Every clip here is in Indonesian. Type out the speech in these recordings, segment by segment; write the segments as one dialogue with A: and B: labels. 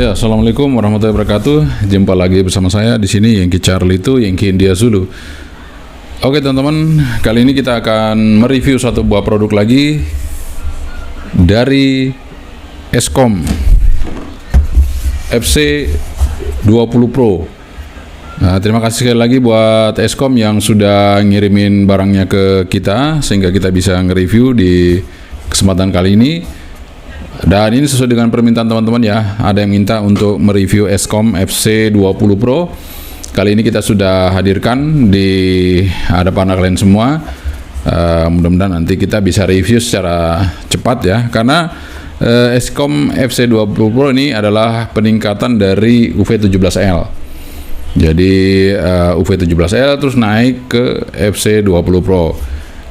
A: Ya, assalamualaikum warahmatullahi wabarakatuh. Jumpa lagi bersama saya di sini Yankee Charlie itu Yankee India Zulu. Oke teman-teman, kali ini kita akan mereview satu buah produk lagi dari Eskom FC20 Pro. Nah, terima kasih sekali lagi buat Eskom yang sudah ngirimin barangnya ke kita sehingga kita bisa nge-review di kesempatan kali ini. Dan ini sesuai dengan permintaan teman-teman ya. Ada yang minta untuk mereview Eskom FC20 Pro. Kali ini kita sudah hadirkan di hadapan kalian semua. Mudah-mudahan nanti kita bisa review secara cepat ya. Karena Eskom FC20 Pro ini adalah peningkatan dari UV17L. Jadi UV17L terus naik ke FC20 Pro.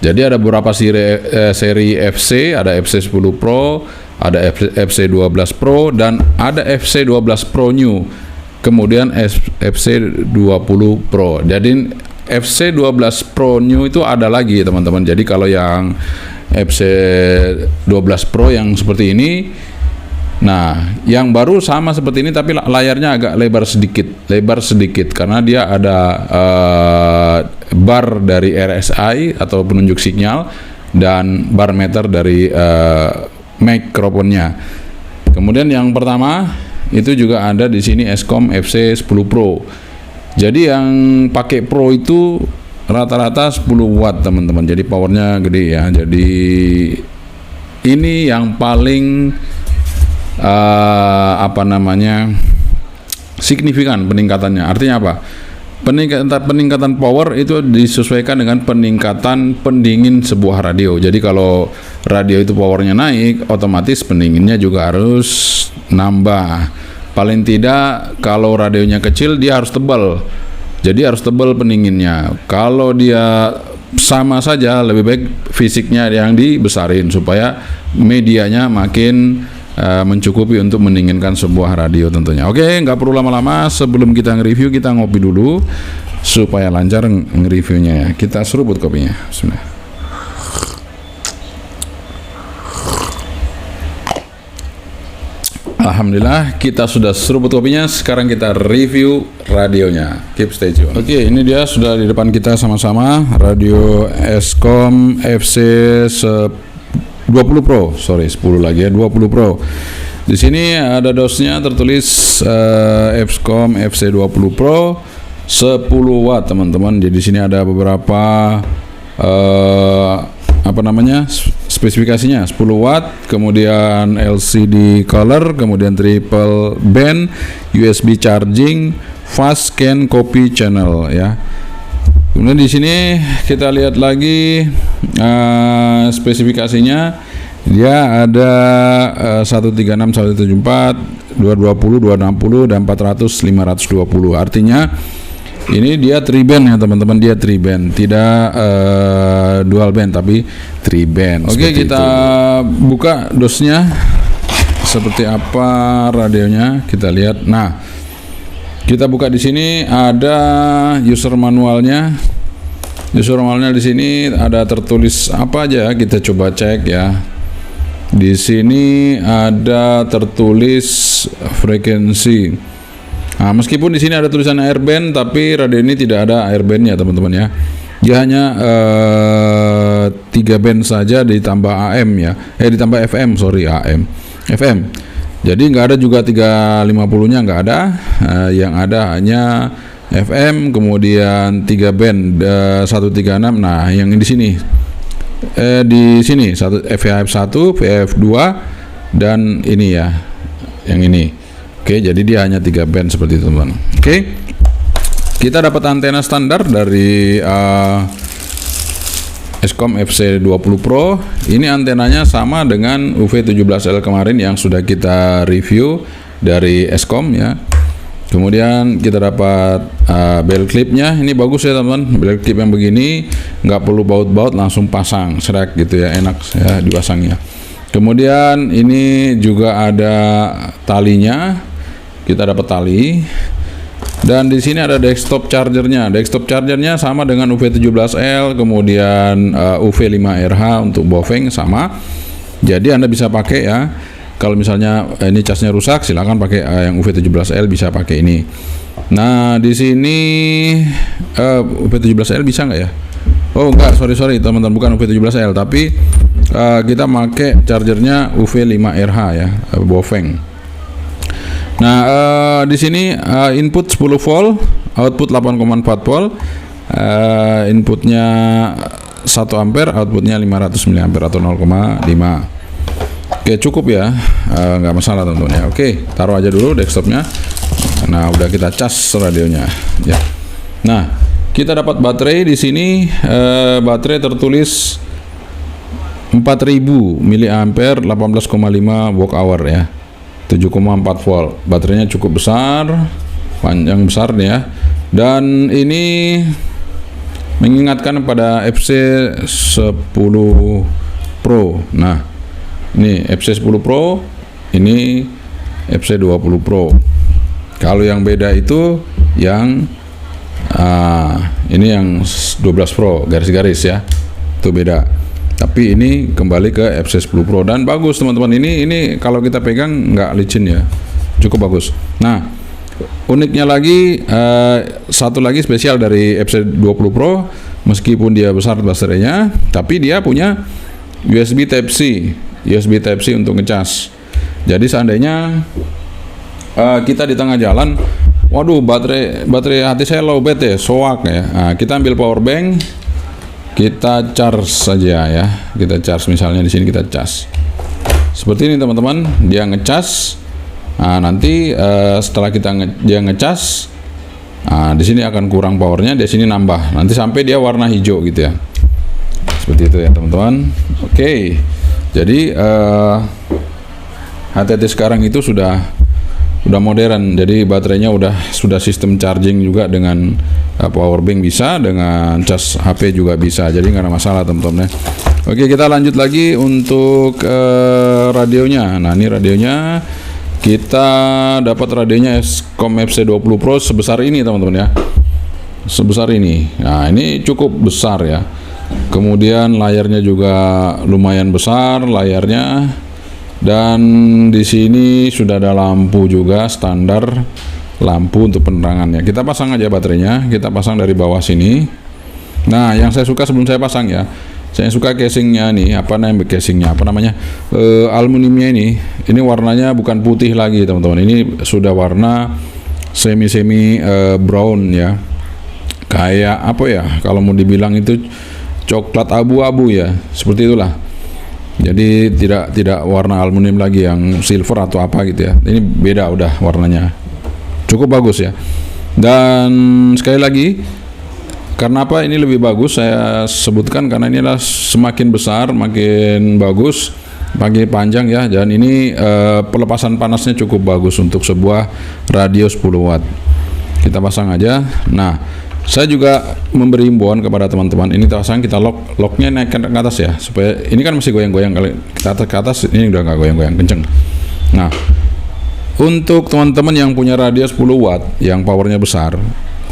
A: Jadi ada beberapa seri FC, ada FC10 Pro, ada FC12 Pro, dan ada FC12 Pro New. Kemudian FC20 Pro. Jadi FC12 Pro New itu ada lagi teman-teman. Jadi kalau yang FC12 Pro yang seperti ini, nah yang baru sama seperti ini tapi layarnya agak lebar sedikit karena dia ada bar dari RSI atau penunjuk sinyal dan bar meter dari mikrofonnya. Kemudian yang pertama itu juga ada di sini Eskom FC10 Pro. Jadi yang pakai Pro itu rata-rata 10 watt teman-teman. Jadi powernya gede ya. Jadi ini yang paling signifikan peningkatannya. Artinya apa? Peningkatan power itu disesuaikan dengan peningkatan pendingin sebuah radio. Jadi kalau radio itu powernya naik, otomatis pendinginnya juga harus nambah. Paling tidak kalau radionya kecil dia harus tebal. Jadi harus tebal pendinginnya. Kalau dia sama saja, lebih baik fisiknya yang dibesarin supaya medianya makin mencukupi untuk mendinginkan sebuah radio tentunya. Oke, nggak perlu lama-lama. Sebelum kita nge-review, kita ngopi dulu supaya lancar nge-reviewnya ya. Kita seruput kopinya. Bismillah. Alhamdulillah kita sudah seruput kopinya. Sekarang kita review radionya. Keep stay tune. Oke, ini dia sudah di depan kita sama-sama radio Eskom FC20 Pro, 10 lagi ya, 20 Pro. Di sini ada dosnya tertulis Eskom FC20 Pro 10 watt teman-teman. Jadi di sini ada beberapa spesifikasinya 10 watt, kemudian LCD color, kemudian triple band, USB charging, fast scan copy channel ya. Kemudian di sini kita lihat lagi spesifikasinya. Dia ada 136, 174, 220, 260 dan 400, 520. Artinya ini dia 3 band ya teman-teman, dia 3 band, tidak dual band tapi 3 band. Oke, kita buka dosnya seperti apa radionya, kita lihat. Nah, kita buka di sini ada user manualnya. User manualnya di sini ada tertulis apa aja, kita coba cek ya. Di sini ada tertulis frekuensi. Nah, meskipun di sini ada tulisan airband, tapi radio ini tidak ada airbandnya teman-teman ya. Dia hanya 3 band saja ditambah AM ya. Ditambah FM, FM. Jadi nggak ada juga 350-nya nggak ada. Yang ada hanya FM, kemudian 3 band 136. Nah, yang di sini VHF1, VHF2 dan ini ya, yang ini. Oke, jadi dia hanya 3 band seperti itu teman. Oke, kita dapat antena standar dari Eskom FC20 Pro. Ini antenanya sama dengan UV17L kemarin yang sudah kita review dari Eskom ya. Kemudian kita dapat belt clipnya. Ini bagus ya teman-teman. Belt clip yang begini nggak perlu baut-baut, langsung pasang serak gitu ya, enak ya dipasangnya. Kemudian ini juga ada talinya. Kita dapat tali. Dan di sini ada desktop chargernya. Desktop chargernya sama dengan UV17L, kemudian UV5RH untuk bofeng sama. Jadi Anda bisa pakai ya Kalau misalnya ini casnya rusak, silakan pakai yang UV17L, bisa pakai ini. Nah, di sini UV17L bisa nggak ya? Oh enggak, sorry teman-teman, bukan UV17L, tapi kita pakai chargernya UV5RH ya, Bofeng. Nah, di sini input 10 volt, output 8,4 volt, inputnya 1 ampere, outputnya 500 mA atau 0,5. Oke, cukup ya, nggak masalah teman-teman ya. Oke, taruh aja dulu desktopnya. Nah, udah kita cas radionya ya. Nah, kita dapat baterai di sini, baterai tertulis 4000 mAh 18,5 watt hour ya, 7,4 volt. Baterainya cukup besar, panjang besar nih ya. Dan ini mengingatkan pada FC10 Pro. Nah, ini FC10 Pro, ini FC20 Pro. Kalau yang beda itu yang ini yang 12 Pro garis-garis ya, itu beda. Tapi ini kembali ke FC10 Pro dan bagus teman-teman. Ini kalau kita pegang nggak licin ya, cukup bagus. Nah, uniknya lagi satu lagi spesial dari FC20 Pro, meskipun dia besar baterainya, tapi dia punya USB Type-C untuk ngecas. Jadi seandainya kita di tengah jalan, waduh baterai hati saya low bat ya, soak ya. Nah, kita ambil power bank, kita charge saja ya. Kita charge, misalnya di sini kita charge. Seperti ini teman-teman, dia ngecas. Nah, nanti setelah dia ngecas, di sini akan kurang powernya, di sini nambah. Nanti sampai dia warna hijau gitu ya. Seperti itu ya teman-teman. Oke. Jadi HTT sekarang itu sudah modern. Jadi baterainya sudah sistem charging juga, dengan power bank bisa, dengan cas HP juga bisa. Jadi nggak ada masalah teman-teman ya. Oke, kita lanjut lagi untuk radionya. Nah, ini radionya. Kita dapat radionya Escom FC20 Pro sebesar ini teman-teman ya. Sebesar ini. Nah, ini cukup besar ya. Kemudian layarnya juga lumayan besar layarnya, dan di sini sudah ada lampu juga, standar lampu untuk penerangannya. Kita pasang aja baterainya, kita pasang dari bawah sini. Nah, yang saya suka sebelum saya pasang ya, saya suka casingnya nih, apa namanya aluminiumnya ini warnanya bukan putih lagi teman-teman, ini sudah warna semi brown ya, kayak apa ya, kalau mau dibilang itu coklat abu-abu ya, seperti itulah. Jadi tidak warna aluminium lagi yang silver atau apa gitu ya. Ini beda udah warnanya. Cukup bagus ya. Dan sekali lagi, karena apa ini lebih bagus saya sebutkan, karena ini adalah semakin besar makin bagus, makin panjang ya. Dan ini pelepasan panasnya cukup bagus untuk sebuah radio 10 watt. Kita pasang aja. Nah, saya juga memberi himbauan kepada teman-teman, ini pasang, kita locknya naik ke atas ya, supaya ini kan masih goyang-goyang, kali kita ke atas ini udah nggak goyang-goyang kenceng. Nah, untuk teman-teman yang punya radio 10 watt yang powernya besar,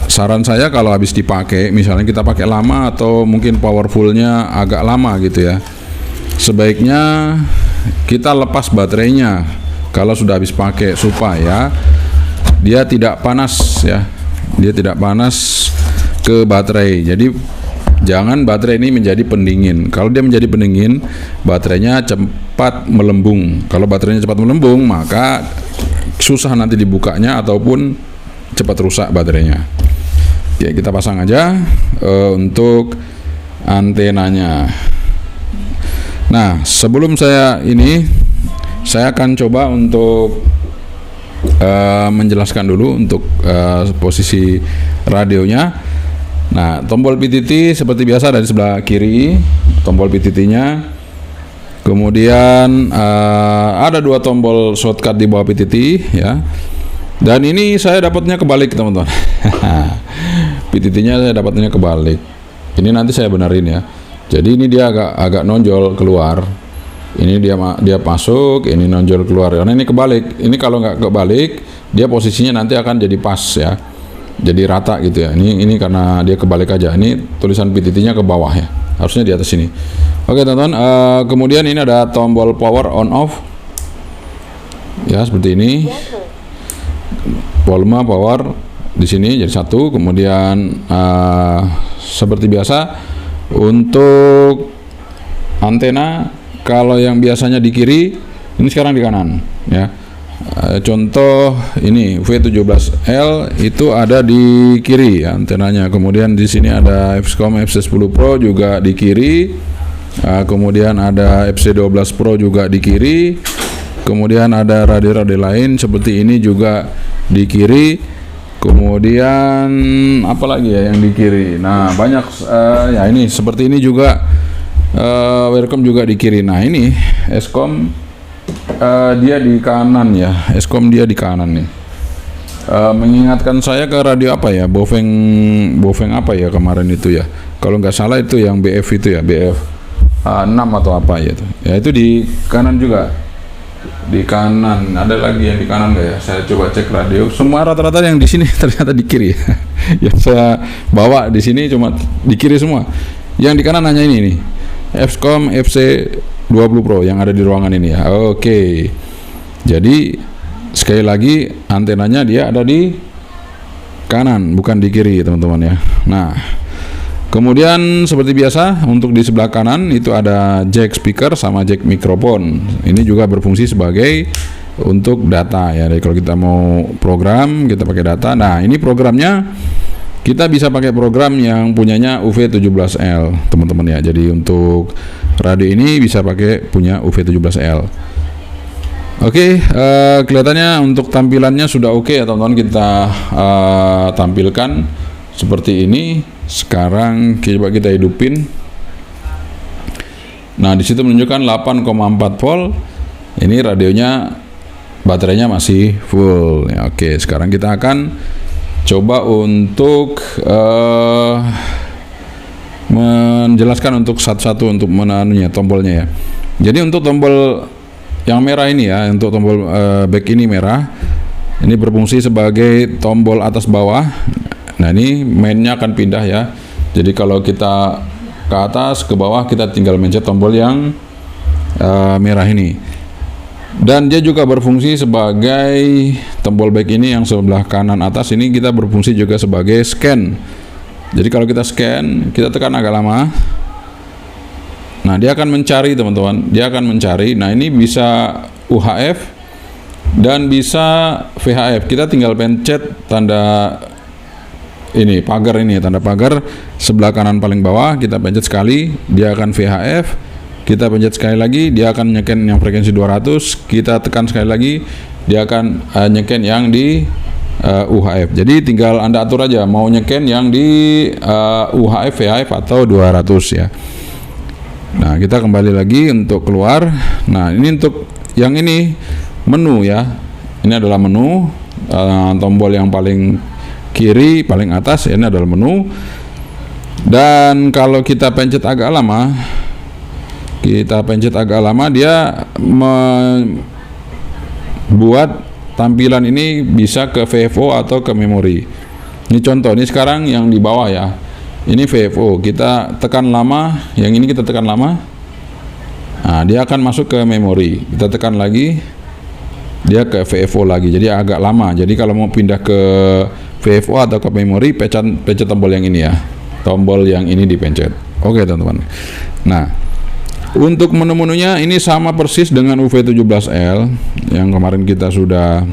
A: saran saya kalau habis dipakai, misalnya kita pakai lama atau mungkin powerfulnya agak lama gitu ya, sebaiknya kita lepas baterainya kalau sudah habis pakai, supaya dia tidak panas ya, dia tidak panas ke baterai. Jadi jangan baterai ini menjadi pendingin. Kalau dia menjadi pendingin, baterainya cepat melembung. Kalau baterainya cepat melembung, maka susah nanti dibukanya ataupun cepat rusak baterainya. Oke, kita pasang aja untuk antenanya. Nah, sebelum saya akan coba untuk menjelaskan dulu untuk posisi radionya. Nah, tombol PTT seperti biasa dari sebelah kiri, tombol PTT-nya. Kemudian ada 2 tombol shortcut di bawah PTT ya. Dan ini saya dapatnya kebalik teman-teman. PTT-nya saya dapatnya kebalik. Ini nanti saya benerin ya. Jadi ini dia agak nonjol keluar. Ini dia masuk, ini nonjol keluar. Karena ini kebalik. Ini kalau nggak kebalik, dia posisinya nanti akan jadi pas ya. Jadi rata gitu ya. Ini karena dia kebalik aja. Ini tulisan PTT-nya ke bawah ya. Harusnya di atas sini. Oke teman-teman. Kemudian ini ada tombol power on off. Ya, seperti ini. Volume, power di sini jadi satu. Kemudian seperti biasa untuk antena, kalau yang biasanya di kiri, ini sekarang di kanan ya. Contoh ini V17L itu ada di kiri ya, antenanya. Kemudian di sini ada Fscom FC10 Pro juga di kiri. Kemudian ada FC12 Pro juga di kiri. Kemudian ada radio-radio lain seperti ini juga di kiri. Kemudian apalagi ya yang di kiri. Nah, banyak ya, ini seperti ini juga Welcome juga di kiri. Nah, ini Eskom dia di kanan ya. Eskom dia di kanan nih. Mengingatkan saya ke radio apa ya? Bofeng apa ya kemarin itu ya? Kalau nggak salah itu yang BF itu ya, BF 6 atau apa ya itu. Ya itu di kanan juga. Di kanan. Ada lagi yang di kanan nggak ya? Saya coba cek radio. Semua rata-rata yang di sini ternyata di kiri. Yang saya bawa di sini cuma di kiri semua. Yang di kanan hanya ini nih. Fscom FC20 Pro yang ada di ruangan ini ya. Oke. Jadi sekali lagi antenanya dia ada di kanan, bukan di kiri, teman-teman ya. Nah, kemudian seperti biasa untuk di sebelah kanan itu ada jack speaker sama jack mikrofon. Ini juga berfungsi sebagai untuk data ya. Jadi kalau kita mau program, kita pakai data. Nah, ini programnya kita bisa pakai program yang punyanya UV17L, teman-teman ya. Jadi untuk radio ini bisa pakai punya UV17L. Oke, kelihatannya untuk tampilannya sudah oke ya, teman-teman. Kita tampilkan seperti ini. Sekarang coba kita hidupin. Nah, di situ menunjukkan 8,4 volt. Ini radionya, baterainya masih full. Ya, oke, sekarang kita akan coba untuk menjelaskan untuk satu-satu untuk menanunya tombolnya ya. Jadi untuk tombol yang merah ini ya, untuk tombol back ini merah, ini berfungsi sebagai tombol atas bawah. Nah, ini mainnya akan pindah ya. Jadi kalau kita ke atas ke bawah, kita tinggal mencet tombol yang merah ini. Dan dia juga berfungsi sebagai tombol back ini yang sebelah kanan atas ini, kita berfungsi juga sebagai scan. Jadi kalau kita scan, kita tekan agak lama. Nah, dia akan mencari, teman-teman. Dia akan mencari. Nah, ini bisa UHF dan bisa VHF. Kita tinggal pencet tanda ini, pagar ini, tanda pagar sebelah kanan paling bawah. Kita pencet sekali, dia akan VHF. Kita pencet sekali lagi, dia akan nyeken yang frekuensi 200. Kita tekan sekali lagi, dia akan nyeken yang di UHF. Jadi tinggal Anda atur aja mau nyeken yang di UHF, VHF atau 200 ya. Nah, kita kembali lagi untuk keluar. Nah, ini untuk yang ini menu ya. Ini adalah menu, tombol yang paling kiri paling atas ini adalah menu. Dan kalau kita pencet agak lama, dia membuat tampilan ini bisa ke VFO atau ke memori. Ini contoh, ini sekarang yang di bawah ya. Ini VFO, kita tekan lama, yang ini kita tekan lama. Nah, dia akan masuk ke memori. Kita tekan lagi, dia ke VFO lagi. Jadi agak lama. Jadi kalau mau pindah ke VFO atau ke memori, pencet tombol yang ini ya. Tombol yang ini dipencet. Oke, teman-teman. Nah, untuk menu-menunya ini sama persis dengan UV17L yang kemarin kita sudah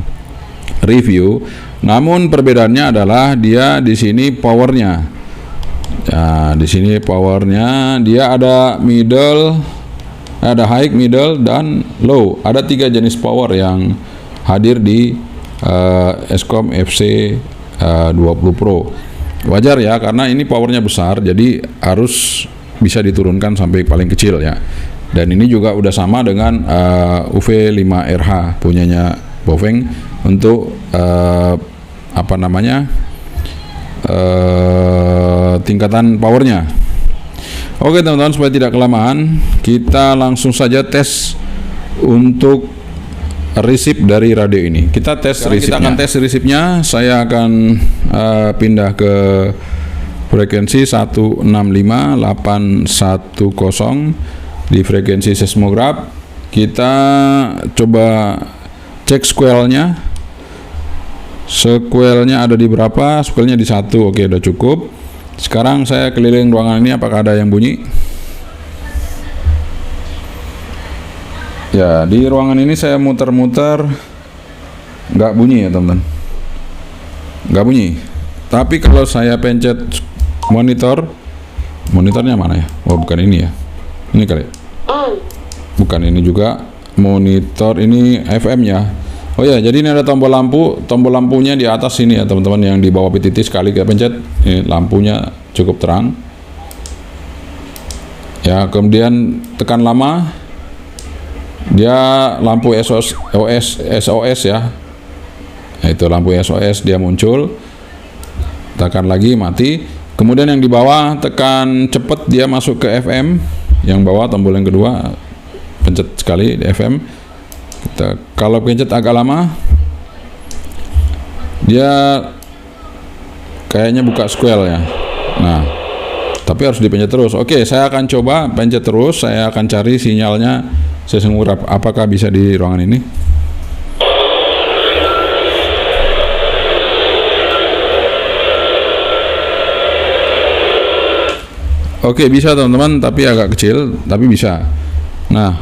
A: review. Namun perbedaannya adalah dia di sini powernya. Ya, di sini powernya dia ada middle, ada high, middle, dan low. Ada 3 jenis power yang hadir di Eskom FC20 Pro. Wajar ya, karena ini powernya besar, jadi harus bisa diturunkan sampai paling kecil ya. Dan ini juga udah sama dengan UV5RH punyanya Bofeng untuk tingkatan powernya. Oke, teman-teman, supaya tidak kelamaan, kita langsung saja tes untuk resip dari radio ini. Kita tes resipnya. Kita akan tes resipnya. Saya akan pindah ke frekuensi 165.810 di frekuensi seismograf. Kita coba cek squelnya. Squelnya ada di berapa? Squelnya di 1. Oke, udah cukup. Sekarang saya keliling ruangan ini, apakah ada yang bunyi? Ya, di ruangan ini saya muter-muter, nggak bunyi ya teman-teman, nggak bunyi. Tapi kalau saya pencet monitornya mana ya? Oh, bukan ini ya, ini kali. Bukan ini juga, monitor ini FM ya. Oh ya, jadi ini ada tombol lampunya di atas sini ya teman-teman, yang di bawah PTT. Sekali kita pencet, ini lampunya cukup terang. Ya, kemudian tekan lama, dia lampu SOS ya. Nah, itu lampu SOS dia muncul. Tekan lagi, mati. Kemudian yang di bawah tekan cepet, dia masuk ke FM. Yang bawah tombol yang kedua, pencet sekali di FM. Kalau pencet agak lama, dia kayaknya buka squel ya. Nah, tapi harus dipencet terus. Oke, saya akan coba pencet terus. Saya akan cari sinyalnya seismograf apakah bisa di ruangan ini. Oke, bisa teman-teman, tapi agak kecil, tapi bisa. Nah,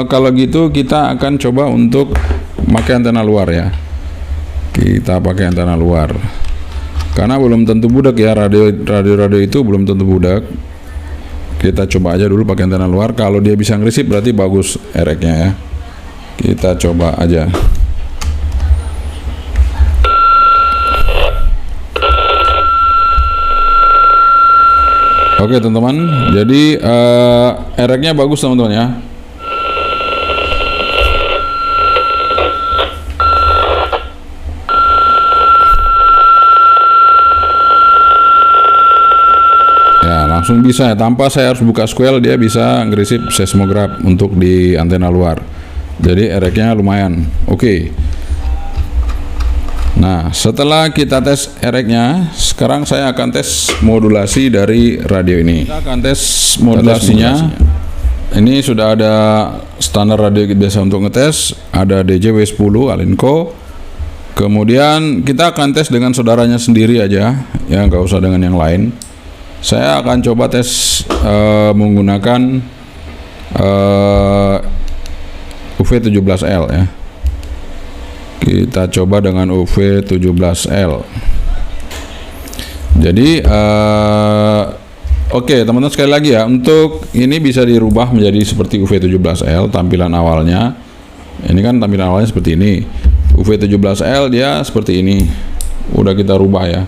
A: kalau gitu kita akan coba untuk pakai antena luar ya. Kita pakai antena luar. Karena belum tentu budak ya, radio itu belum tentu budak. Kita coba aja dulu pakai antena luar. Kalau dia bisa ngerisip berarti bagus RX-nya ya. Kita coba aja. Oke teman-teman, jadi RX-nya bagus teman-teman ya. Ya, langsung bisa ya, tanpa saya harus buka squel, dia bisa ngerisip seismograf untuk di antena luar. Jadi RX-nya lumayan. Oke. Nah, setelah kita tes RX-nya, sekarang saya akan tes modulasi dari radio ini. Kita akan tes modulasinya. Ini sudah ada standar radio biasa untuk ngetes, ada DJW10 Alinco. Kemudian kita akan tes dengan saudaranya sendiri aja, ya nggak usah dengan yang lain. Saya akan coba tes menggunakan UV17L ya. Kita coba dengan UV17L. Jadi oke teman-teman, sekali lagi ya, untuk ini bisa dirubah menjadi seperti UV17L tampilan awalnya. Ini kan tampilan awalnya seperti ini. UV17L dia seperti ini. Udah kita rubah ya.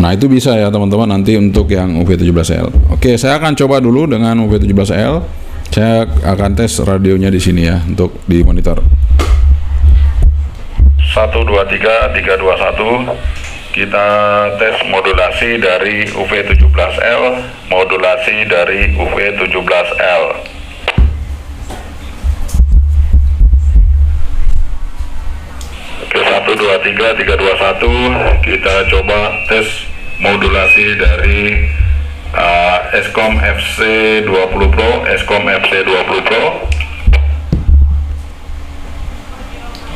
A: Nah, itu bisa ya teman-teman nanti untuk yang UV17L. Oke, saya akan coba dulu dengan UV17L. Saya akan tes radionya di sini ya, untuk di monitor.
B: 1, 2, 3, 3, 2, 1. Kita tes modulasi dari UV17L, modulasi dari UV17L. Oke, 1, 2, 3, 3, 2, 1. Kita coba tes modulasi dari Eskom FC20 Pro, Eskom FC20 Pro.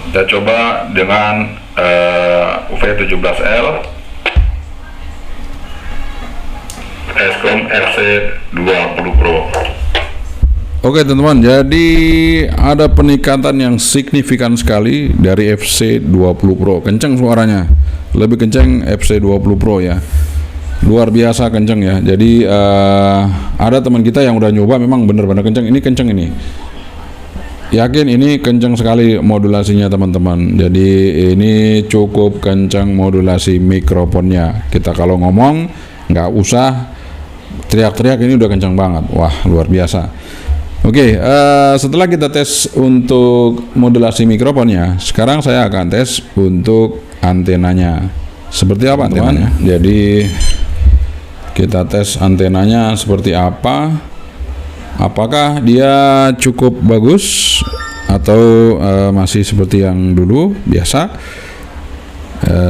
B: Kita coba dengan UV17L, Eskom FC20 Pro.
A: Oke teman-teman, jadi ada peningkatan yang signifikan sekali dari FC20 Pro. Kenceng suaranya, lebih kenceng FC20 Pro ya. Luar biasa kenceng ya. Jadi ada teman kita yang udah nyoba, memang bener-bener kenceng. Ini kenceng ini. Yakin ini kenceng sekali modulasinya teman-teman. Jadi ini cukup kenceng modulasi mikrofonnya. Kita kalau ngomong nggak usah teriak-teriak, ini udah kenceng banget. Wah, luar biasa. Oke, setelah kita tes untuk modulasi mikrofonnya, sekarang saya akan tes untuk antenanya. Seperti apa antenanya? Jadi kita tes antenanya seperti apa. Apakah dia cukup bagus atau masih seperti yang dulu biasa,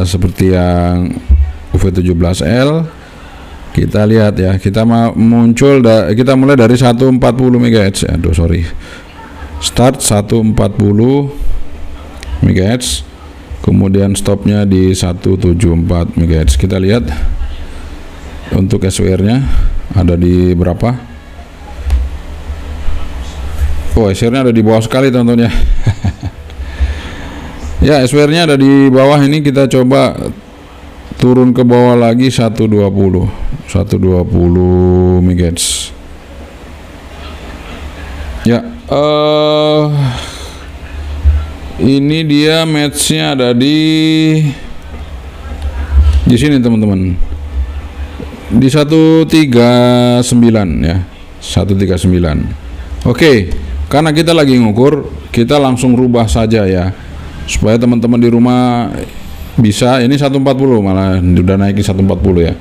A: seperti yang UV17L. Kita lihat ya, kita mulai dari 140 MHz. Aduh sorry, Start 140 MHz, kemudian stopnya di 174 MHz. Kita lihat untuk SWR nya ada di berapa. Oh, SWR nya ada di bawah sekali teman-teman ya. Ya, SWR nya ada di bawah. Ini kita coba turun ke bawah lagi 120 MHz. Ya, ini dia matchnya ada di sini teman-teman, di 139 ya, 139. Oke, karena kita lagi ngukur, kita langsung rubah saja ya, supaya teman-teman di rumah bisa. Ini 140, malah udah naikin 140 ya.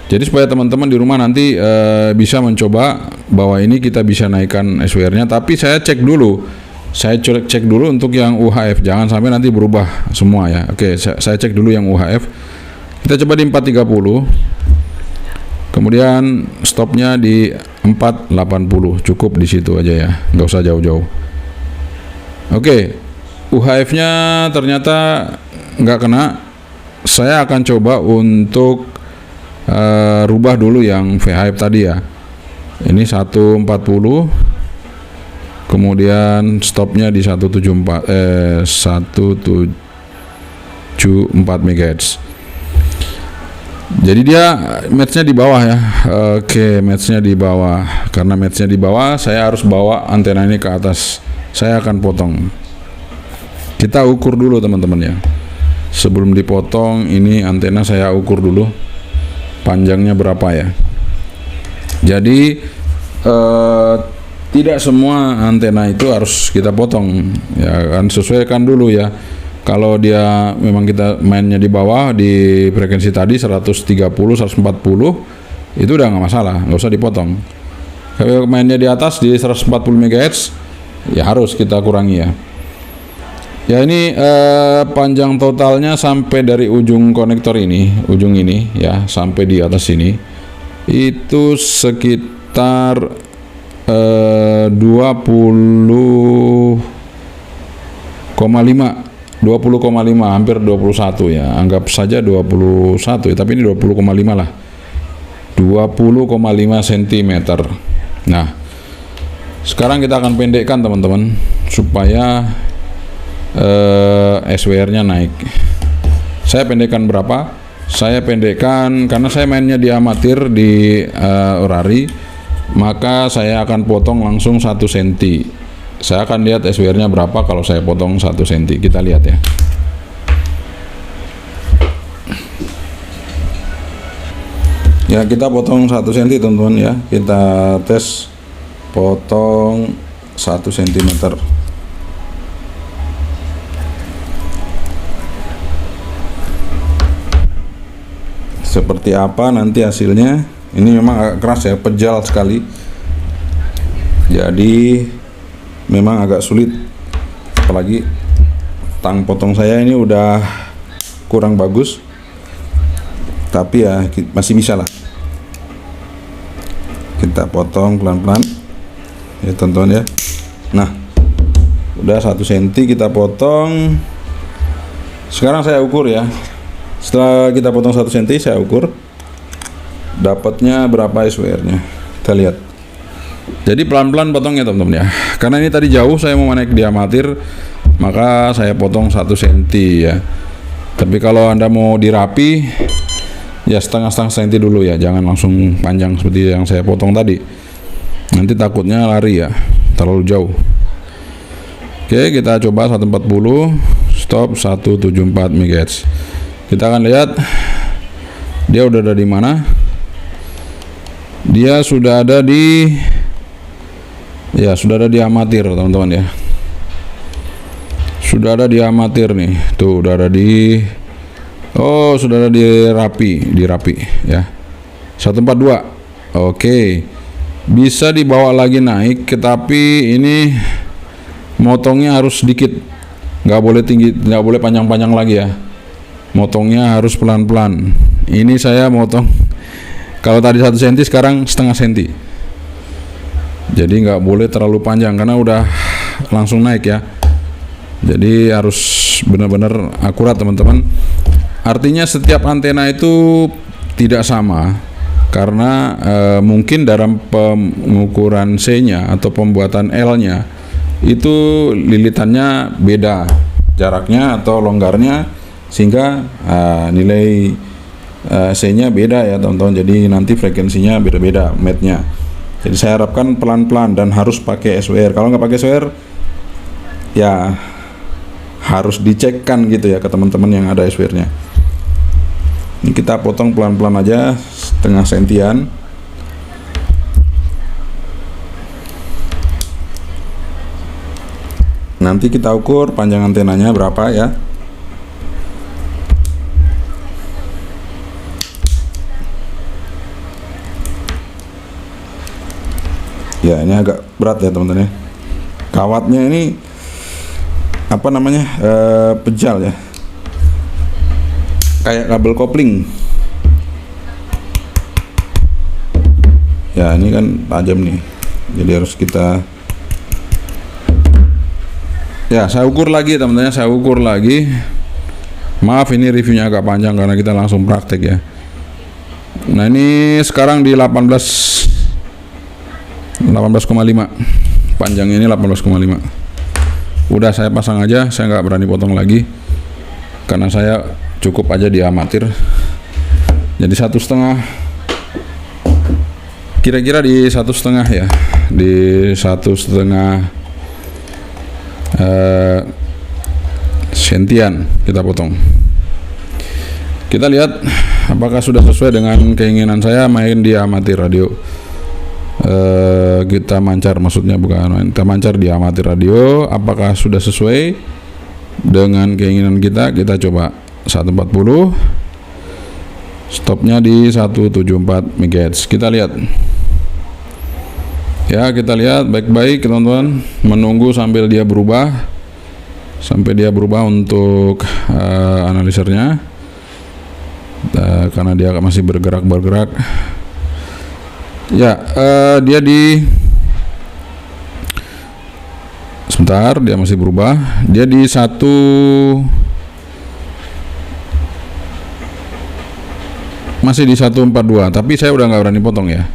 A: Jadi supaya teman-teman di rumah nanti bisa mencoba bahwa ini kita bisa naikkan SWR-nya. Tapi saya cek dulu, cek dulu untuk yang UHF, jangan sampai nanti berubah semua ya. Oke, saya cek dulu yang UHF. Kita coba di 430. Kemudian stopnya di 480, cukup di situ aja ya, nggak usah jauh-jauh. Oke, UHF-nya ternyata nggak kena. Saya akan coba untuk rubah dulu yang VHF tadi ya. Ini 140, kemudian stopnya di 174 MHz. Jadi dia matchnya di bawah ya. Oke, matchnya di bawah. Karena matchnya di bawah, saya harus bawa antena ini ke atas. Saya akan potong. Kita ukur dulu teman-teman ya. Sebelum dipotong, ini antena saya ukur dulu panjangnya berapa ya. Jadi tidak semua antena itu harus kita potong ya kan, sesuaikan dulu ya. Kalau dia memang kita mainnya di bawah di frekuensi tadi 130 140, itu udah nggak masalah, nggak usah dipotong. Kalau mainnya di atas di 140 MHz ya harus kita kurangi ya. Ya, ini panjang totalnya sampai dari ujung konektor ini, ujung ini ya, sampai di atas sini itu sekitar 20,5 hampir 21 ya, anggap saja 21 ya, tapi ini 20,5 lah, 20,5 cm. Nah, sekarang kita akan pendekkan teman-teman supaya SWR-nya naik. Saya pendekkan berapa? Saya pendekkan karena saya mainnya di amatir di Urari, maka saya akan potong langsung 1 cm. Saya akan lihat SWR-nya berapa kalau saya potong 1 cm. Kita lihat ya. Ya, kita potong 1 cm teman-teman ya. Kita tes potong 1 cm. Seperti apa nanti hasilnya. Ini memang agak keras ya, pejal sekali, jadi memang agak sulit. Apalagi tang potong saya ini udah kurang bagus, tapi ya masih bisa lah. Kita potong pelan-pelan ya teman-teman ya. Nah, udah 1 cm kita potong. Sekarang saya ukur ya. Setelah kita potong 1 cm, saya ukur dapatnya berapa SWR-nya. Kita lihat. Jadi pelan-pelan potongnya teman-teman ya. Karena ini tadi jauh, saya mau naik di amatir, maka saya potong 1 cm ya. Tapi kalau Anda mau dirapi, ya setengah-setengah cm dulu ya. Jangan langsung panjang seperti yang saya potong tadi. Nanti takutnya lari ya, terlalu jauh. Oke, kita coba 140, stop 174 MHz. Kita akan lihat dia udah ada di mana. Dia sudah ada di sudah ada di amatir teman-teman ya. Sudah ada di amatir nih. Tuh udah ada di sudah ada di rapi ya. 142. Oke. Bisa dibawa lagi naik, tapi ini motongnya harus sedikit. Nggak boleh tinggi, nggak boleh panjang-panjang lagi ya. Motongnya harus pelan-pelan. Ini saya motong, kalau tadi 1 cm, sekarang setengah cm. Jadi nggak boleh terlalu panjang karena udah langsung naik ya. Jadi harus benar-benar akurat teman-teman. Artinya setiap antena itu tidak sama karena mungkin dalam pengukuran C-nya atau pembuatan L-nya itu lilitannya beda jaraknya atau longgarnya, sehingga nilai C-nya beda ya teman-teman. Jadi nanti frekuensinya beda-beda match-nya. Jadi saya harapkan pelan-pelan dan harus pakai SWR. Kalau nggak pakai SWR ya harus dicekkan gitu ya ke teman-teman yang ada SWR-nya. Ini kita potong pelan-pelan aja, setengah sentian. Nanti kita ukur panjang antenanya berapa ya. Ya, ini agak berat ya teman-teman ya. Kawatnya ini apa namanya, pejal ya, kayak kabel kopling ya. Ini kan tajam nih, jadi harus kita ya, saya ukur lagi teman-teman, saya ukur lagi. Maaf ini reviewnya agak panjang karena kita langsung praktek ya. Nah ini sekarang di 18,5, panjangnya ini 18,5. Udah saya pasang aja, saya nggak berani potong lagi karena saya cukup aja diamatir. Jadi 1,5, kira-kira di 1,5 ya, di 1,5 sentian kita potong. Kita lihat apakah sudah sesuai dengan keinginan saya main di amatir radio. Kita mancar, maksudnya bukan kita mancar di amatir radio, apakah sudah sesuai dengan keinginan kita. Kita coba 140, stopnya di 174 MHz. Kita lihat ya, kita lihat baik-baik teman-teman, menunggu sampai dia berubah untuk analisernya, karena dia masih bergerak ya. Dia sebentar, dia masih berubah, dia di 1, masih di 142, tapi saya udah nggak berani potong ya,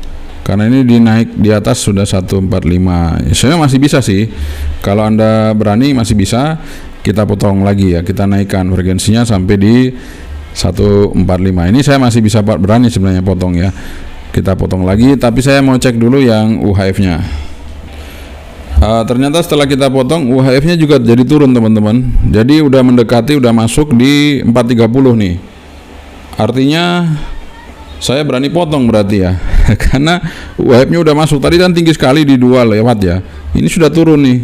A: karena ini dinaik di atas sudah 145. Saya masih bisa sih, kalau Anda berani masih bisa kita potong lagi ya, kita naikkan frekuensinya sampai di 145. Ini saya masih bisa berani sebenarnya potong ya. Kita potong lagi, tapi saya mau cek dulu yang UHF-nya. Ternyata setelah kita potong, UHF-nya juga jadi turun teman-teman. Jadi udah mendekati, udah masuk di 430 nih. Artinya saya berani potong berarti ya. Karena UHF-nya udah masuk. Tadi kan tinggi sekali di 2 lewat ya. Ini sudah turun nih.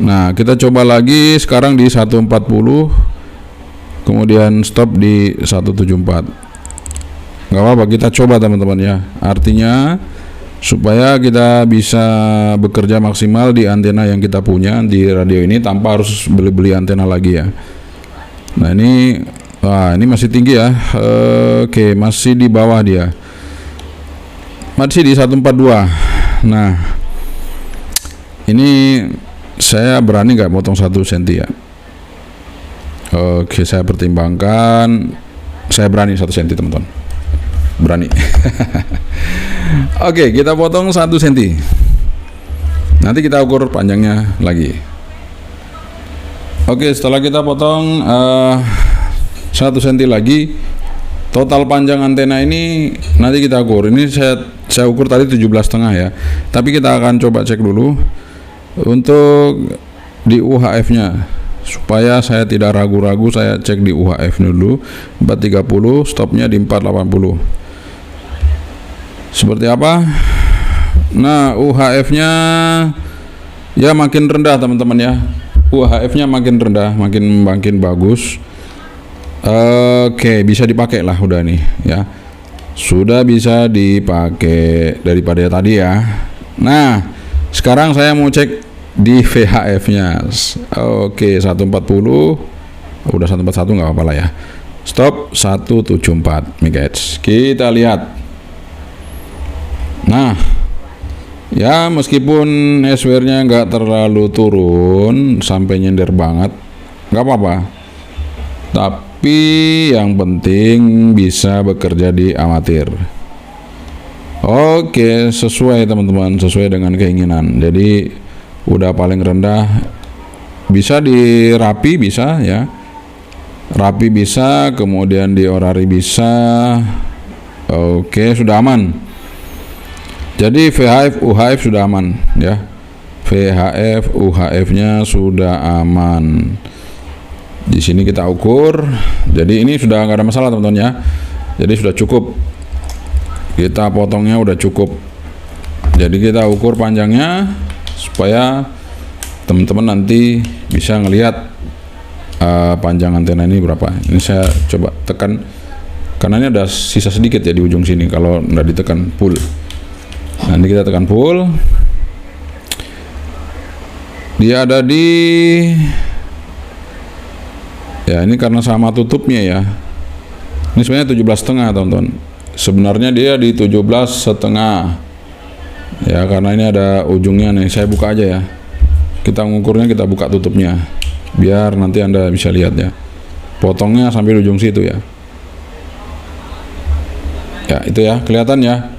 A: Nah, kita coba lagi sekarang di 140. Kemudian stop di 174. Nggak apa-apa, kita coba teman-teman ya. Artinya supaya kita bisa bekerja maksimal di antena yang kita punya di radio ini tanpa harus beli-beli antena lagi ya. Nah ini, wah ini masih tinggi ya. Oke, masih di bawah dia, masih di 142. Nah ini saya berani nggak potong 1 cm ya. Oke, saya pertimbangkan, saya berani 1 cm teman-teman, berani. Oke, kita potong 1 cm. Nanti kita ukur panjangnya lagi. Oke, setelah kita potong 1 cm lagi, total panjang antena ini nanti kita ukur. Ini saya ukur tadi 17,5 ya. Tapi kita akan coba cek dulu untuk di UHF-nya. Supaya saya tidak ragu-ragu, saya cek di UHF dulu. 430, stopnya di 480. Seperti apa? Nah, UHF-nya ya makin rendah teman-teman ya. UHF-nya makin rendah, makin bagus. Oke, bisa dipakai lah udah nih ya. Sudah bisa dipakai daripada tadi ya. Nah, sekarang saya mau cek di VHF-nya. Oke, 140. Udah 141 nggak apa-apa lah ya. Stop 174 MHz. Kita lihat. Nah, Ya meskipun SWR-nya nggak terlalu turun sampai nyender banget, nggak apa-apa. Tapi yang penting bisa bekerja di amatir. Oke, sesuai teman-teman, sesuai dengan keinginan. Jadi udah paling rendah, bisa di rapi bisa ya. Rapi bisa, kemudian di orari bisa. Oke, sudah aman. Jadi VHF UHF sudah aman ya. VHF UHF-nya sudah aman. Di sini kita ukur. Jadi ini sudah nggak ada masalah teman-teman ya. Jadi sudah cukup. Kita potongnya udah cukup. Jadi kita ukur panjangnya supaya teman-teman nanti bisa ngelihat panjang antena ini berapa. Ini saya coba tekan karena ini ada sisa sedikit ya di ujung sini kalau nggak ditekan full. Nanti kita tekan full. Dia ada di ya ini karena sama tutupnya ya. Ini sebenarnya 17,5 teman-teman. Sebenarnya dia di 17,5 ya, karena ini ada ujungnya nih. Saya buka aja ya. Kita mengukurnya, kita buka tutupnya biar nanti Anda bisa lihat ya. Potongnya sampai ujung situ ya. Ya itu ya, kelihatan ya.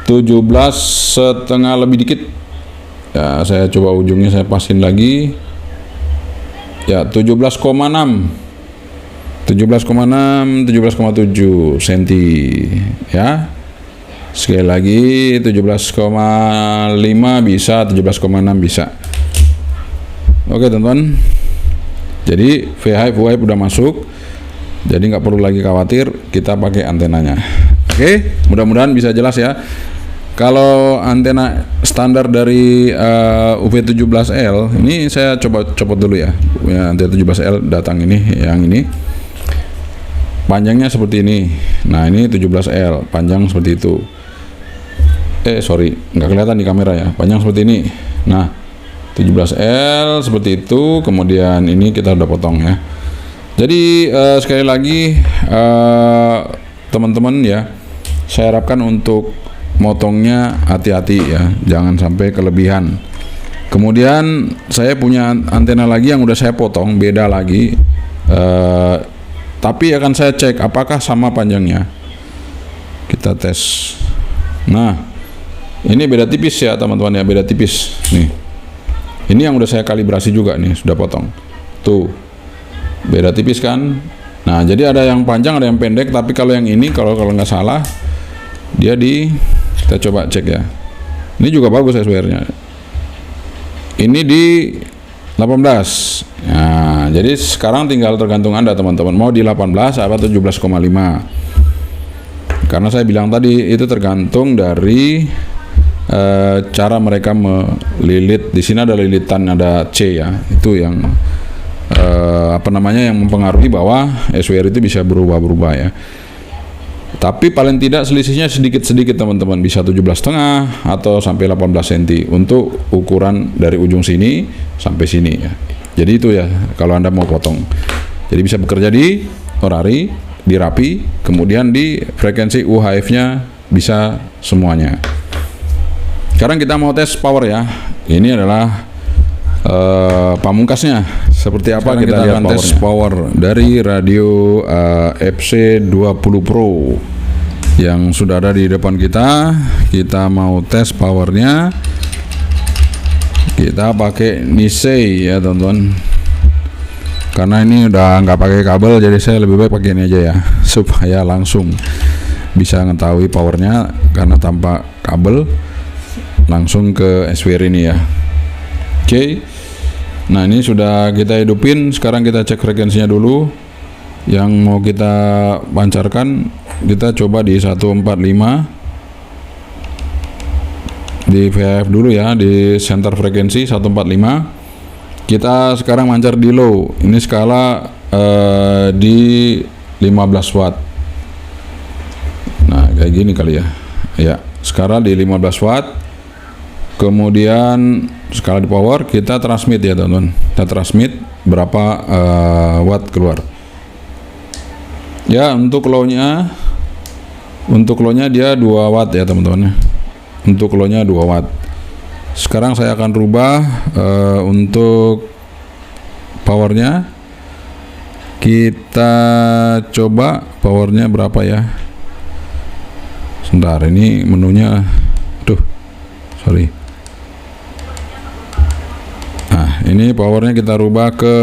A: 17,5 lebih dikit ya. Saya coba ujungnya saya pasin lagi ya. 17,6 17,7 cm ya. Sekali lagi 17,5 bisa, 17,6 bisa. Oke teman-teman, jadi VHF UHF udah masuk, jadi nggak perlu lagi khawatir kita pakai antenanya. Oke, mudah-mudahan bisa jelas ya. Kalau antena standar dari UV17L ini saya coba copot dulu ya. Antena 17L datang ini, yang ini panjangnya seperti ini. Nah ini 17L panjang seperti itu. Sorry, nggak kelihatan di kamera ya. Panjang seperti ini. Nah 17L seperti itu. Kemudian ini kita udah potong ya. Jadi sekali lagi teman-teman ya, saya harapkan untuk motongnya hati-hati ya, jangan sampai kelebihan. Kemudian saya punya antena lagi yang udah saya potong, beda lagi, tapi akan saya cek apakah sama panjangnya. Kita tes. Nah ini beda tipis ya teman-teman ya, beda tipis nih. Ini yang udah saya kalibrasi juga nih, sudah potong tuh, beda tipis kan. Nah jadi ada yang panjang, ada yang pendek, tapi kalau yang ini kalau nggak salah dia kita coba cek ya. Ini juga bagus SWR-nya. Ini di 18. Nah, jadi sekarang tinggal tergantung Anda teman-teman, mau di 18 atau 17,5. Karena saya bilang tadi itu tergantung dari cara mereka melilit. Di sini ada lilitan, ada C ya. Itu yang yang mempengaruhi bahwa SWR itu bisa berubah-berubah ya. Tapi paling tidak selisihnya sedikit-sedikit teman-teman, bisa 17,5 atau sampai 18 cm untuk ukuran dari ujung sini sampai sini ya. Jadi itu ya kalau Anda mau potong. Jadi bisa bekerja di orari, di rapi, kemudian di frekuensi UHF-nya bisa semuanya. Sekarang kita mau tes power ya. Ini adalah pamungkasnya. Seperti apa kita akan tes power dari radio FC20 Pro yang sudah ada di depan kita. Kita mau tes powernya. Kita pakai Nisei ya teman-teman. Karena ini udah nggak pakai kabel, jadi saya lebih baik pakai ini aja ya, supaya langsung bisa mengetahui powernya. Karena tanpa kabel langsung ke SWR ini ya. Oke. Nah ini sudah kita hidupin. Sekarang kita cek frekuensinya dulu. Yang mau kita pancarkan, kita coba di 145 di VHF dulu ya, di center frekuensi 145. Kita sekarang mancar di low. Ini skala di 15 watt. Nah kayak gini kali ya. Ya, sekarang di 15 watt. Kemudian skala di power kita transmit ya teman-teman. Kita transmit berapa watt keluar. Ya untuk low-nya dia 2 watt ya teman-teman. Untuk low-nya 2 watt. Sekarang saya akan rubah untuk powernya. Kita coba powernya berapa ya. Sebentar, ini menunya sorry. Nah, ini powernya kita rubah ke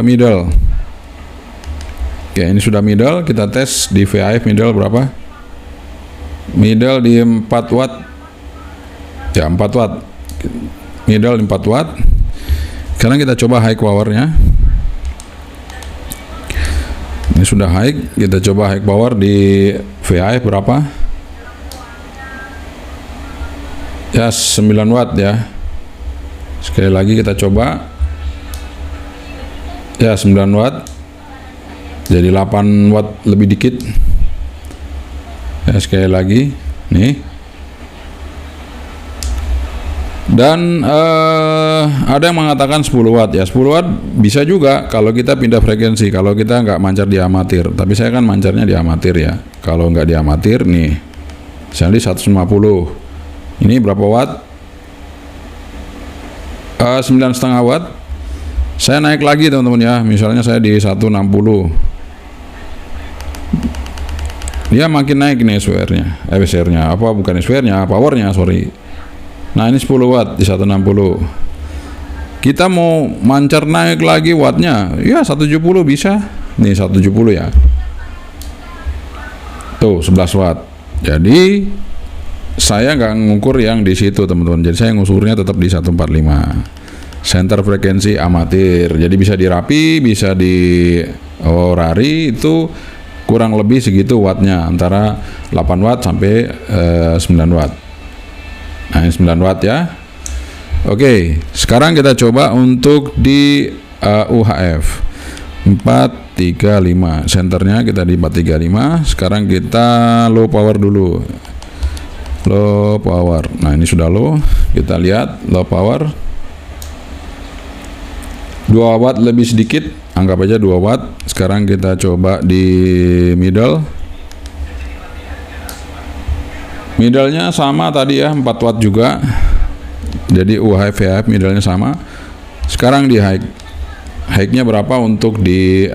A: middle. Oke, ini sudah middle. Kita tes di VHF middle berapa. Middle di 4 watt ya, 4 watt middle 4 watt. Sekarang kita coba high powernya. Ini sudah high, kita coba high power di VHF berapa ya, 9 watt ya. Sekali lagi kita coba ya, 9 watt jadi 8 watt lebih dikit ya. Sekali lagi nih. Dan ada yang mengatakan 10 watt ya. 10 watt bisa juga kalau kita pindah frekuensi, kalau kita nggak mancar di amatir. Tapi saya kan mancarnya di amatir ya. Kalau nggak di amatir nih, misalnya 150. Ini berapa watt? 9,5 watt. Saya naik lagi teman-teman ya. Misalnya saya di 160. Dia makin naik nih SWR-nya. Apa bukan SWR-nya, powernya, sorry. Nah, ini 10 watt di 160. Kita mau mancar naik lagi wattnya, ya 170 bisa. Nih 170 ya. Tuh 11 watt. Jadi saya nggak ngukur yang di situ teman-teman. Jadi saya ngusurnya tetap di 145. Center frekuensi amatir. Jadi bisa dirapi, bisa di orari, itu kurang lebih segitu wattnya, antara 8 watt sampai 9 watt. Nah, ini 9 watt ya. Oke, sekarang kita coba untuk di UHF 435. Senternya kita di 435. Sekarang kita low power dulu. Low power. Nah, ini sudah low. Kita lihat low power 2 watt lebih sedikit, anggap aja 2 watt. Sekarang kita coba di middle. Middle-nya sama tadi ya, 4 watt juga. Jadi UHF VHF middle-nya sama. Sekarang di high. High-nya berapa untuk di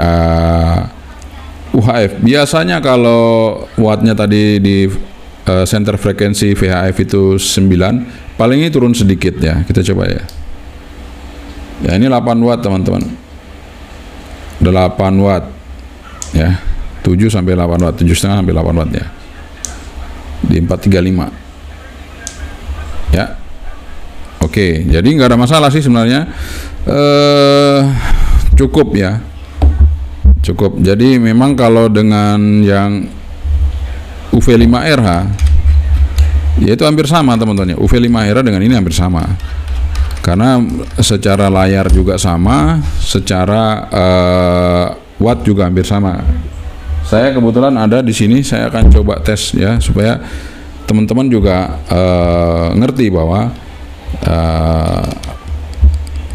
A: UHF? Biasanya kalau wattnya tadi di center frekuensi VHF itu 9, paling ini turun sedikit ya. Kita coba ya. Ya, ini 8 watt teman-teman. 8 watt ya. 7 sampai 8 watt, 7,5 sampai 8 watt ya. Di 435 ya. Oke, jadi nggak ada masalah sih sebenarnya. Cukup ya, cukup. Jadi memang kalau dengan yang UV5RH ya itu hampir sama teman-teman ya. UV5RH dengan ini hampir sama, karena secara layar juga sama, secara watt juga hampir sama. Saya kebetulan ada di sini, saya akan coba tes ya, supaya teman-teman juga ngerti bahwa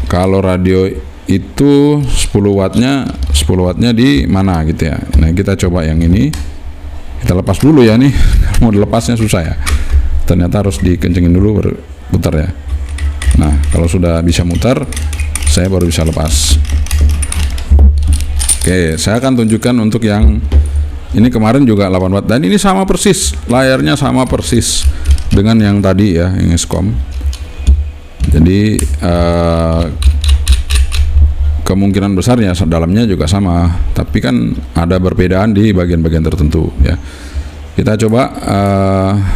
A: kalau radio itu 10 wattnya di mana gitu ya. Nah, kita coba yang ini. Kita lepas dulu ya nih. Mau dilepasnya susah ya. Ternyata harus dikencengin dulu baru putar ya. Nah, kalau sudah bisa mutar, saya baru bisa lepas. Oke, saya akan tunjukkan untuk yang ini. Kemarin juga 8 watt dan ini sama persis, layarnya sama persis dengan yang tadi ya, yang Eskom. Jadi kemungkinan besarnya dalamnya juga sama, tapi kan ada perbedaan di bagian-bagian tertentu ya. Kita coba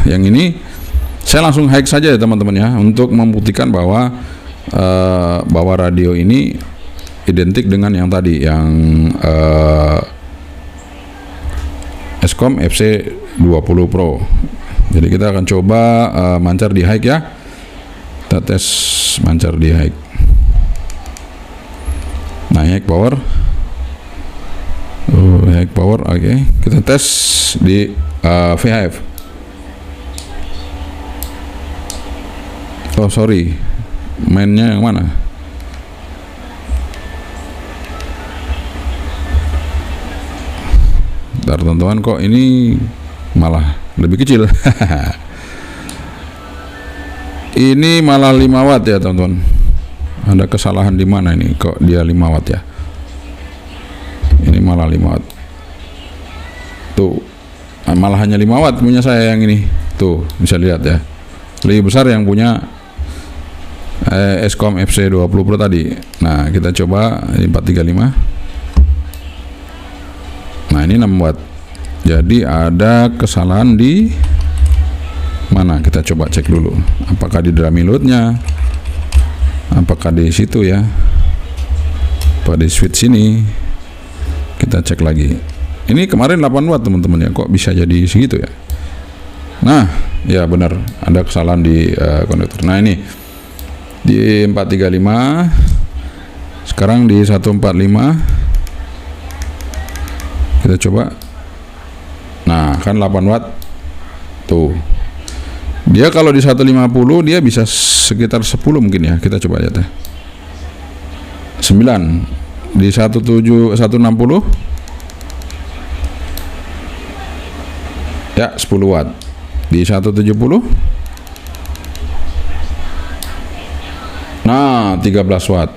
A: yang ini. Saya langsung high saja ya teman-teman ya, untuk membuktikan bahwa radio ini identik dengan yang tadi, yang Eskom FC20 Pro. Jadi kita akan coba mancar di high ya. Kita tes mancar di high. Naik power. High power, oke. Kita tes di VHF. Oh sorry, mainnya yang mana? Bentar teman-teman, kok ini malah lebih kecil. Ini malah 5 watt ya teman-teman. Ada kesalahan di mana ini? Kok dia 5 watt ya? Ini malah 5 watt. Tuh, malah hanya 5 watt punya saya yang ini. Tuh, bisa lihat ya. Lebih besar yang punya Escom FC20 Pro tadi. Nah, kita coba 435. Nah, ini 6 watt. Jadi ada kesalahan di mana? Kita coba cek dulu. Apakah di drum load-nya? Apakah di situ ya? Apa di switch sini? Kita cek lagi. Ini kemarin 8 watt teman-teman ya. Kok bisa jadi segitu ya? Nah, ya benar. Ada kesalahan di konektor. Nah, ini di 435. Sekarang di 145. Kita coba. Nah, kan 8 watt. Tuh. Dia kalau di 150 dia bisa sekitar 10 mungkin ya. Kita coba lihat ya. 9 di 160 ya 10 watt. Di 170 nah 13 watt.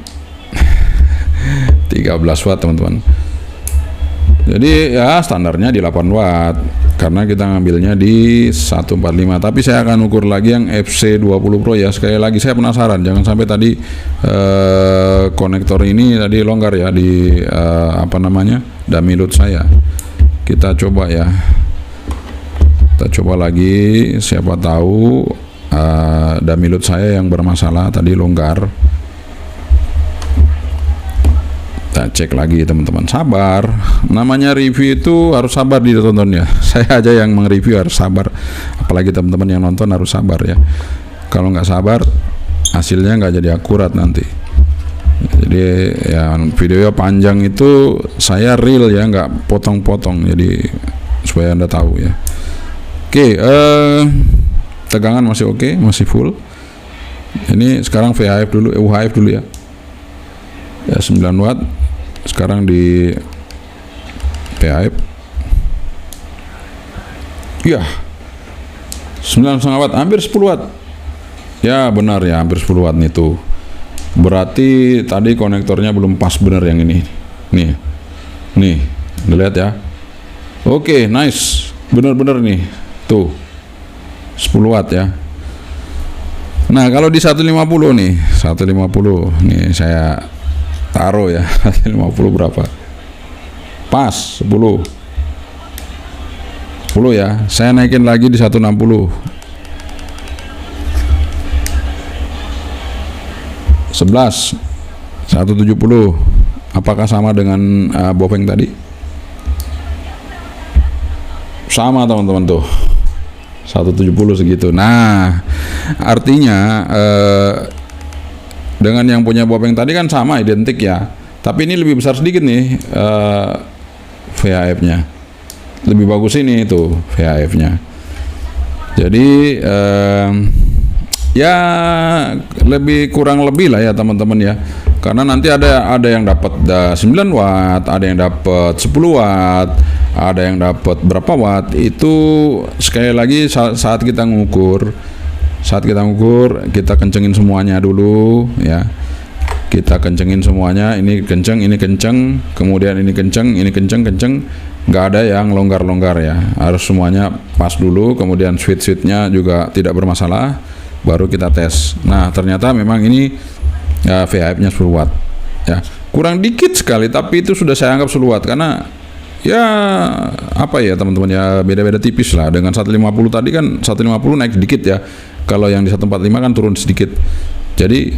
A: 13 watt teman-teman. Jadi ya standarnya di 8 watt karena kita ngambilnya di 145, tapi saya akan ukur lagi yang FC20 Pro ya. Sekali lagi saya penasaran, jangan sampai tadi konektor ini tadi longgar ya di apa namanya dummy load saya. Kita coba ya, kita coba lagi, siapa tahu dummy load saya yang bermasalah tadi longgar. Kita cek lagi teman-teman, sabar. Namanya review itu harus sabar ditonton ya. Saya aja yang mereview harus sabar, apalagi teman-teman yang nonton harus sabar ya. Kalau nggak sabar hasilnya nggak jadi akurat nanti. Jadi ya videonya panjang itu saya real ya, nggak potong-potong, jadi supaya Anda tahu ya. Oke, tegangan masih oke, masih full. Ini sekarang VHF dulu, UHF dulu ya. Ya 9 watt. Sekarang di VHF. Ya 9,5 watt, hampir 10 watt. Ya benar ya, hampir 10 watt nih tuh. Berarti tadi konektornya belum pas bener yang ini. Nih, udah lihat ya. Oke, nice, bener-bener nih, tuh 10 watt ya. Nah kalau di 150 nih, 150 nih saya taruh ya, 150 berapa? Pas 10 ya. Saya naikin lagi di 160. 11 170. Apakah sama dengan bopeng tadi? Sama teman-teman tuh. 170 segitu. Nah, artinya dengan yang punya bopeng tadi kan sama, identik ya. Tapi ini lebih besar sedikit nih VHF-nya. Lebih bagus ini tuh VHF-nya. Jadi ya lebih kurang lebih lah ya teman-teman ya. Karena nanti ada yang dapat 9 watt, ada yang dapat 10 watt, ada yang dapat berapa watt. Itu sekali lagi saat kita ngukur, kita kencengin semuanya dulu ya. Kita kencengin semuanya, ini kenceng, kemudian ini kenceng, nggak ada yang longgar-longgar ya. Harus semuanya pas dulu, kemudian switch-switchnya juga tidak bermasalah, baru kita tes. Nah ternyata memang ini ya, VHF-nya 10 watt ya. Kurang dikit sekali, tapi itu sudah saya anggap 10 watt karena ya apa ya teman-teman ya, beda-beda tipis lah. Dengan 150 tadi kan 150 naik sedikit ya. Kalau yang di 145 kan turun sedikit. Jadi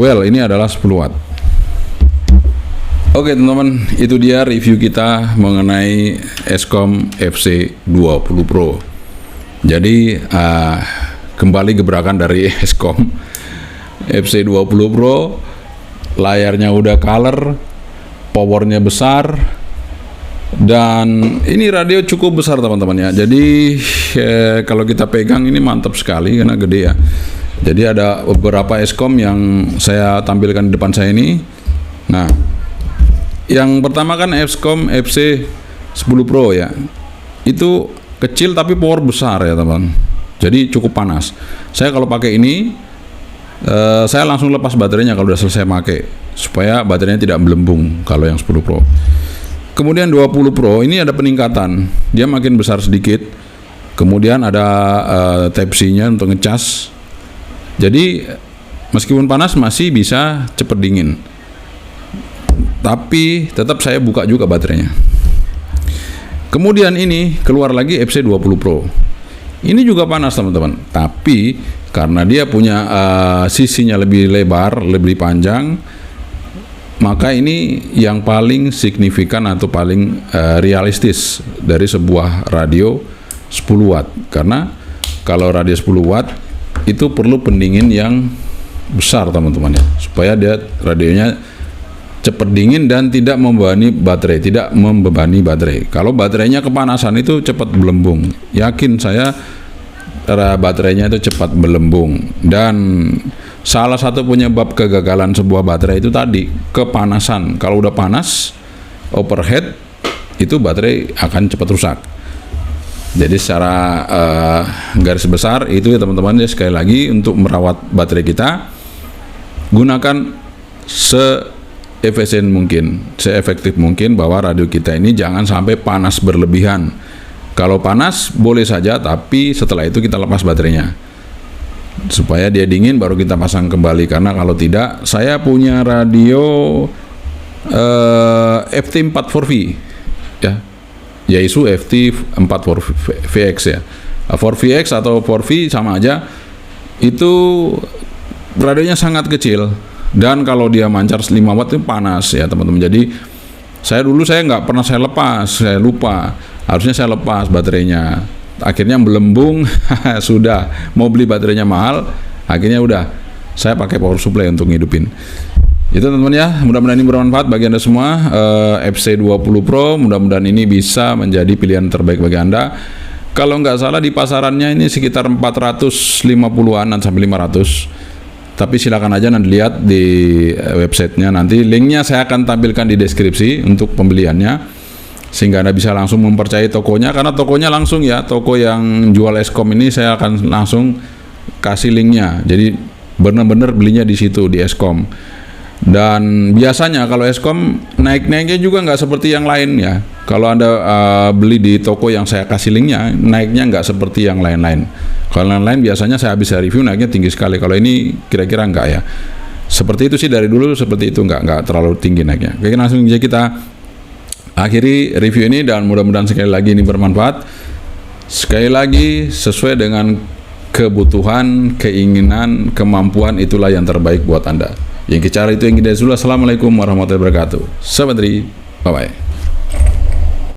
A: ini adalah 10 watt. Oke teman-teman, itu dia review kita mengenai Escom FC20 Pro. Jadi kembali gebrakan dari Escom FC20 Pro. Layarnya udah color, powernya besar, dan ini radio cukup besar teman-teman ya. Jadi kalau kita pegang ini mantap sekali karena gede ya. Jadi ada beberapa Escom yang saya tampilkan di depan saya ini. Nah, yang pertama kan Escom FC10 Pro ya. Itu kecil tapi power besar ya teman. Jadi cukup panas. Saya kalau pakai ini, saya langsung lepas baterainya kalau udah selesai pakai, supaya baterainya tidak melembung kalau yang 10 Pro. Kemudian 20 Pro ini ada peningkatan, dia makin besar sedikit. Kemudian ada Type-C-nya untuk ngecas. Jadi meskipun panas masih bisa cepat dingin. Tapi tetap saya buka juga baterainya. Kemudian ini keluar lagi FC20 Pro. Ini juga panas teman-teman. Tapi karena dia punya sisinya lebih lebar, lebih panjang, maka ini yang paling signifikan atau paling realistis dari sebuah radio 10 watt. Karena kalau radio 10 watt itu perlu pendingin yang besar teman-teman ya, supaya dia radionya cepat dingin dan tidak membebani baterai. Kalau baterainya kepanasan itu cepat belembung. Yakin saya baterainya itu cepat belembung. Dan salah satu penyebab kegagalan sebuah baterai itu tadi kepanasan. Kalau udah panas overhead itu baterai akan cepat rusak. Jadi secara garis besar itu ya teman-teman, ya sekali lagi untuk merawat baterai kita, gunakan seefisien mungkin, seefektif mungkin bahwa radio kita ini jangan sampai panas berlebihan. Kalau panas boleh saja, tapi setelah itu kita lepas baterainya supaya dia dingin baru kita pasang kembali. Karena kalau tidak, saya punya radio FT44V ya, Yaesu FT44VX ya. 4VX atau 4V sama aja, itu radionya sangat kecil, dan kalau dia mancar 5 watt itu panas ya teman-teman. Jadi saya nggak pernah saya lepas, saya lupa, harusnya saya lepas baterainya, akhirnya melembung. Sudah mau beli baterainya mahal, akhirnya udah saya pakai power supply untuk ngidupin. Itu teman-teman ya, mudah-mudahan ini bermanfaat bagi Anda semua. FC20 Pro mudah-mudahan ini bisa menjadi pilihan terbaik bagi Anda. Kalau nggak salah di pasarannya ini sekitar 450-an sampai 500. Tapi silakan aja nanti lihat di websitenya, nanti linknya saya akan tampilkan di deskripsi untuk pembeliannya, sehingga Anda bisa langsung mempercayai tokonya, karena tokonya langsung ya, toko yang jual Eskom ini saya akan langsung kasih linknya. Jadi benar-benar belinya di situ di Eskom. Dan biasanya kalau Eskom naiknya juga nggak seperti yang lain ya. Kalau Anda beli di toko yang saya kasih linknya, naiknya nggak seperti yang lain-lain. Kalau yang lain biasanya saya habis review naiknya tinggi sekali. Kalau ini kira-kira nggak ya. Seperti itu sih dari dulu, seperti itu, nggak terlalu tinggi naiknya. Oke, langsung aja kita akhiri review ini, dan mudah-mudahan sekali lagi ini bermanfaat. Sekali lagi sesuai dengan kebutuhan, keinginan, kemampuan, itulah yang terbaik buat Anda. Yang kita cari itu yang kita dulu. Assalamualaikum warahmatullahi wabarakatuh. Sahabat Tri, bye-bye.